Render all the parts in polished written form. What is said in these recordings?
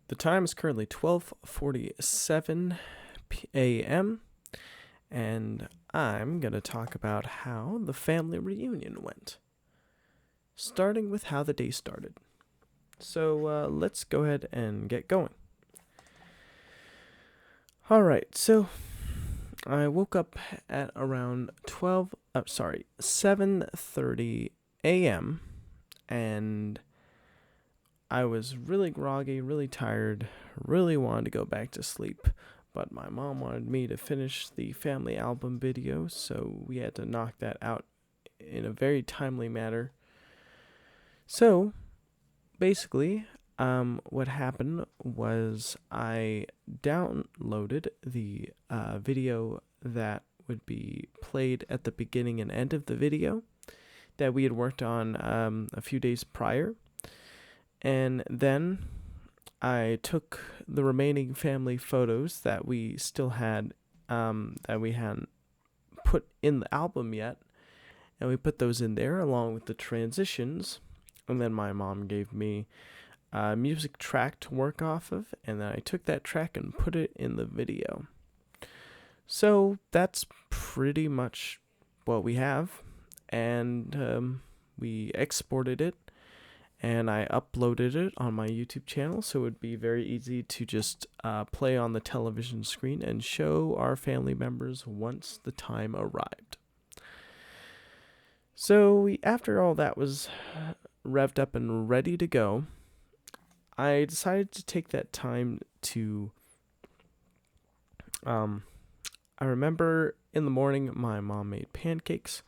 The time is currently 12:47 a.m. and I'm going to talk about how the family reunion went, starting with how the day started. So let's go ahead and get going. All right, so I woke up at around 7:30 a.m. and I was really groggy, really tired, really wanted to go back to sleep, but my mom wanted me to finish the family album video, so we had to knock that out in a very timely manner. So, basically, what happened was I downloaded the video that would be played at the beginning and end of the video that we had worked on a few days prior. And then I took the remaining family photos that we still had, that we hadn't put in the album yet, and we put those in there along with the transitions. And then my mom gave me a music track to work off of, and then I took that track and put it in the video. So that's pretty much what we have, and we exported it. And I uploaded it on my YouTube channel, so it would be very easy to just play on the television screen and show our family members once the time arrived. So after all that was revved up and ready to go, I decided to take that time to... I remember in the morning my mom made pancakes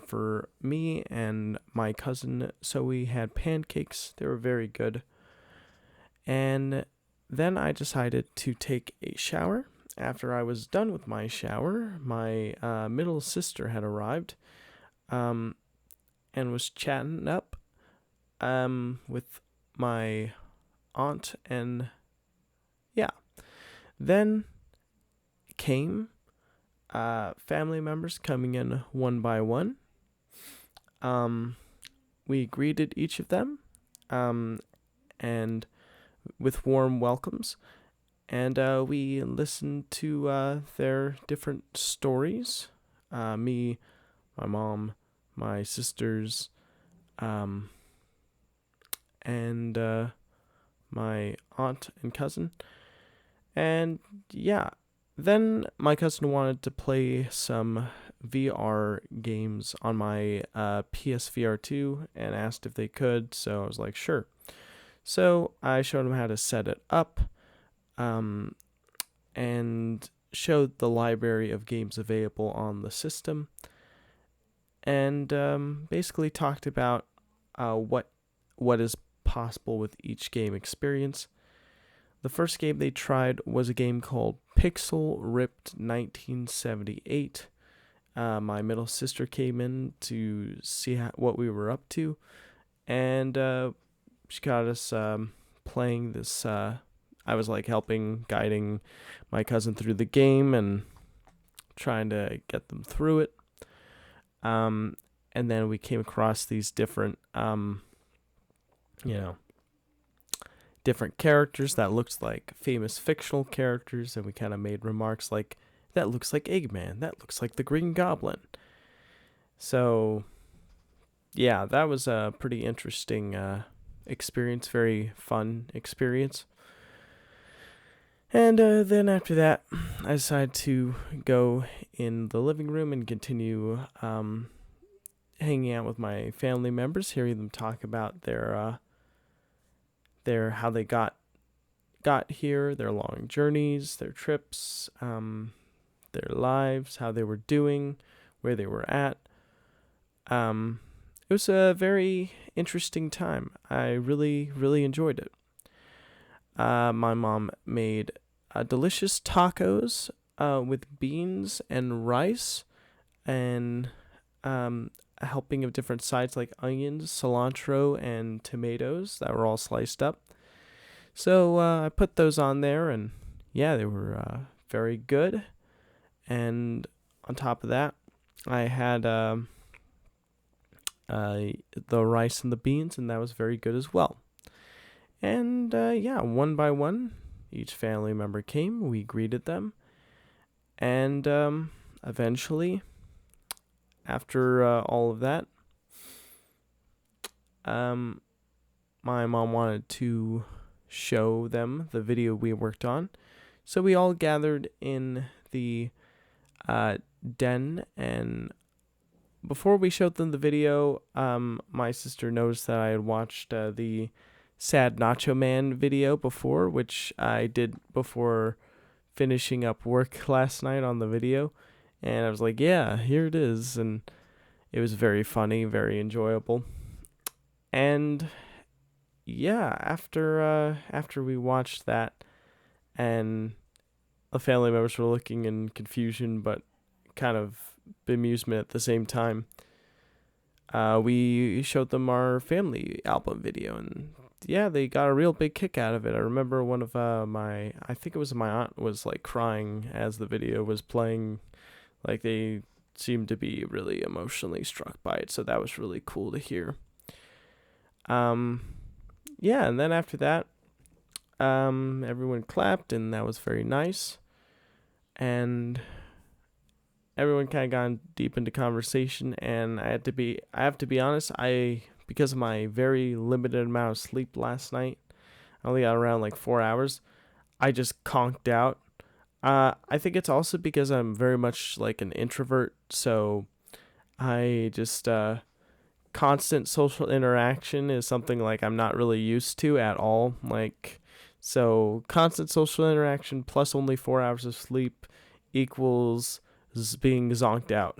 for me and my cousin, so we had pancakes. They were very good. And then I decided to take a shower. After I was done with my shower, my middle sister had arrived and was chatting up with my aunt, and yeah. Then came family members coming in one by one. We greeted each of them, and with warm welcomes, and we listened to their different stories. Me, my mom, my sisters, and my aunt and cousin, and yeah. Then my cousin wanted to play some VR games on my PSVR 2 and asked if they could, so I was like, sure. So I showed him how to set it up, and showed the library of games available on the system, and basically talked about what is possible with each game experience. The first game they tried was a game called Pixel Ripped 1978. My middle sister came in to see what we were up to, and she got us playing this. I was like guiding my cousin through the game and trying to get them through it. And then we came across these different, different characters that looked like famous fictional characters, and we kind of made remarks like, that looks like Eggman, that looks like the Green Goblin. So yeah, that was a pretty interesting experience, very fun experience. And then after that, I decided to go in the living room and continue hanging out with my family members, hearing them talk about their how they got here, their long journeys, their trips, their lives, how they were doing, where they were at. It was a very interesting time. I really, really enjoyed it. My mom made delicious tacos with beans and rice, and a helping of different sides like onions, cilantro, and tomatoes that were all sliced up. So I put those on there, and yeah, they were very good. And on top of that, I had the rice and the beans, and that was very good as well. And yeah, one by one, each family member came. We greeted them. And eventually, after all of that, my mom wanted to show them the video we worked on. So we all gathered in the den, and before we showed them the video, my sister noticed that I had watched the Sad Nacho Man video before, which I did before finishing up work last night on the video. And I was like, yeah, here it is. And it was very funny, very enjoyable. And yeah, after we watched that, and the family members were looking in confusion, but kind of bemusement at the same time, we showed them our family album video, and yeah, they got a real big kick out of it. I remember one of I think it was my aunt, was like crying as the video was playing. Like, they seemed to be really emotionally struck by it, so that was really cool to hear. Yeah, and then after that, everyone clapped, and that was very nice. And everyone kind of got deep into conversation, and I have to be honest, because of my very limited amount of sleep last night, I only got around like 4 hours. I just conked out. I think it's also because I'm very much like an introvert, so I just constant social interaction is something like I'm not really used to at all. Like, so constant social interaction plus only 4 hours of sleep equals being zonked out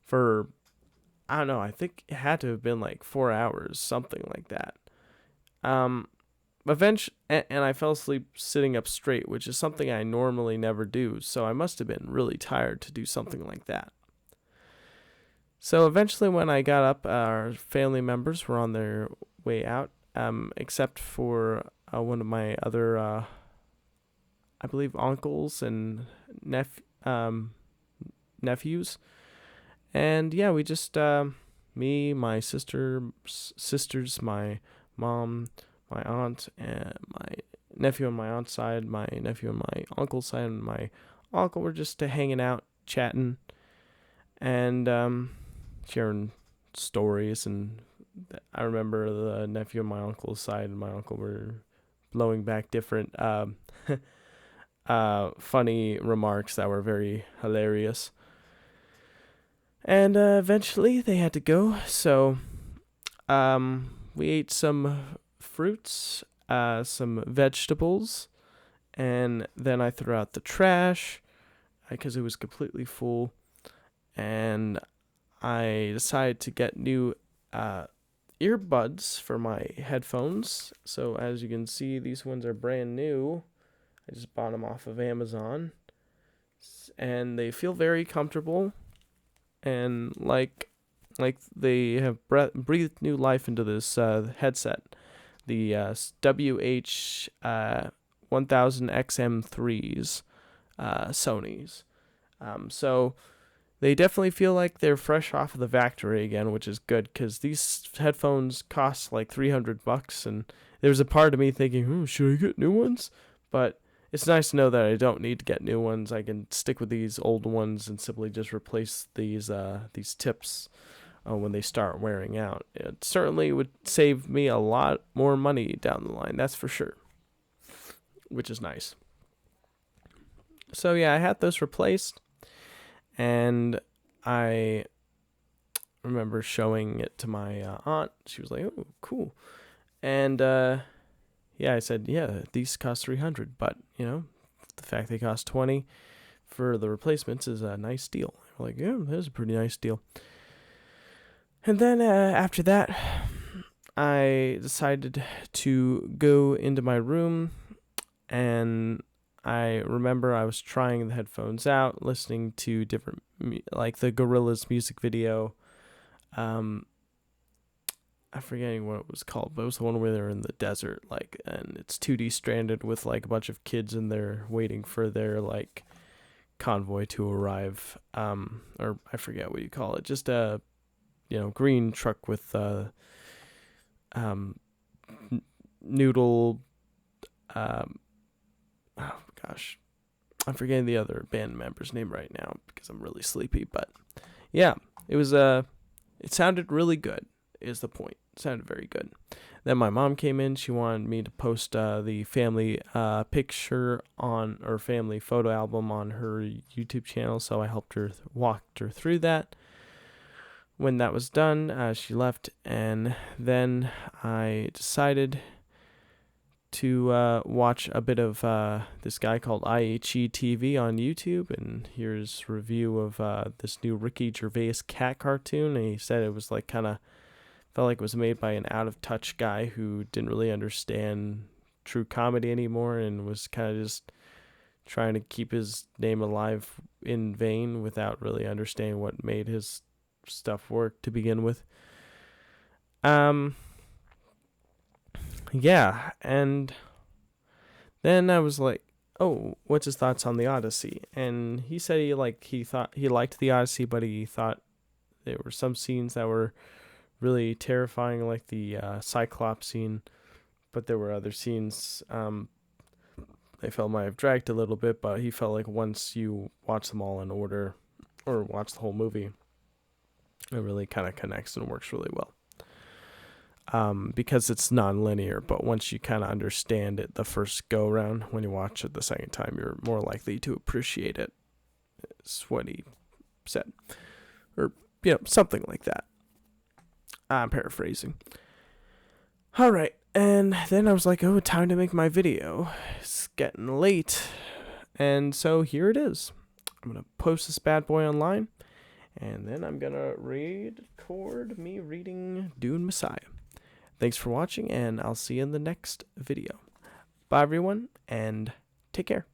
for, I don't know, I think it had to have been like 4 hours, something like that. Eventually, and I fell asleep sitting up straight, which is something I normally never do, so I must have been really tired to do something like that. So eventually when I got up, our family members were on their way out, except for one of my other, I believe, uncles and nephews. And yeah, we just, me, my sisters, my mom, my aunt, and my nephew on my aunt's side, my nephew on my uncle's side, and my uncle were just hanging out, chatting, and sharing stories. And I remember the nephew on my uncle's side and my uncle were blowing back different funny remarks that were very hilarious. And eventually they had to go, so we ate some fruits, some vegetables, and then I threw out the trash because it was completely full, and I decided to get new earbuds for my headphones. So as you can see, these ones are brand new. I just bought them off of Amazon, and they feel very comfortable, and like they have breathed new life into this headset, the WH 1000XM3s, Sony's. So they definitely feel like they're fresh off of the factory again, which is good, because these headphones cost like $300, and there was a part of me thinking, should I get new ones? But it's nice to know that I don't need to get new ones. I can stick with these old ones and simply just replace these tips when they start wearing out. It certainly would save me a lot more money down the line, that's for sure, which is nice. So yeah, I had those replaced, and I remember showing it to my aunt. She was like, "Oh, cool," and yeah, I said, "Yeah, these cost $300, but the fact they cost $20 for the replacements is a nice deal." We're like, "Yeah, that's a pretty nice deal." And then after that, I decided to go into my room, and I remember I was trying the headphones out, listening to different, like the Gorillaz music video. I'm forgetting what it was called, but it was the one where they're in the desert, like, and it's 2D stranded with like a bunch of kids in there waiting for their like convoy to arrive. Or I forget what you call it, just a green truck with Noodle, oh gosh, I'm forgetting the other band member's name right now because I'm really sleepy. But yeah, it was it sounded really good. Is the point? It sounded very good. Then my mom came in. She wanted me to post the family picture on or family photo album on her YouTube channel, so I helped her walked her through that. When that was done, she left, and then I decided to watch a bit of this guy called IHE TV on YouTube, and here's a review of this new Ricky Gervais cat cartoon. And he said it was like kind of felt like it was made by an out of touch guy who didn't really understand true comedy anymore and was kind of just trying to keep his name alive in vain without really understanding what made his stuff work to begin with. Yeah, and then I was like, oh, what's his thoughts on the Odyssey? And he said he thought he liked the Odyssey, but he thought there were some scenes that were really terrifying, like the Cyclops scene, but there were other scenes they felt might have dragged a little bit, but he felt like once you watch them all in order or watch the whole movie, it really kind of connects and works really well. Because it's non-linear, but once you kind of understand it the first go around, when you watch it the second time, you're more likely to appreciate it, is what he said. Or, something like that. I'm paraphrasing. Alright, and then I was like, oh, time to make my video. It's getting late. And so here it is. I'm going to post this bad boy online, and then I'm going to record me reading Dune Messiah. Thanks for watching, and I'll see you in the next video. Bye, everyone, and take care.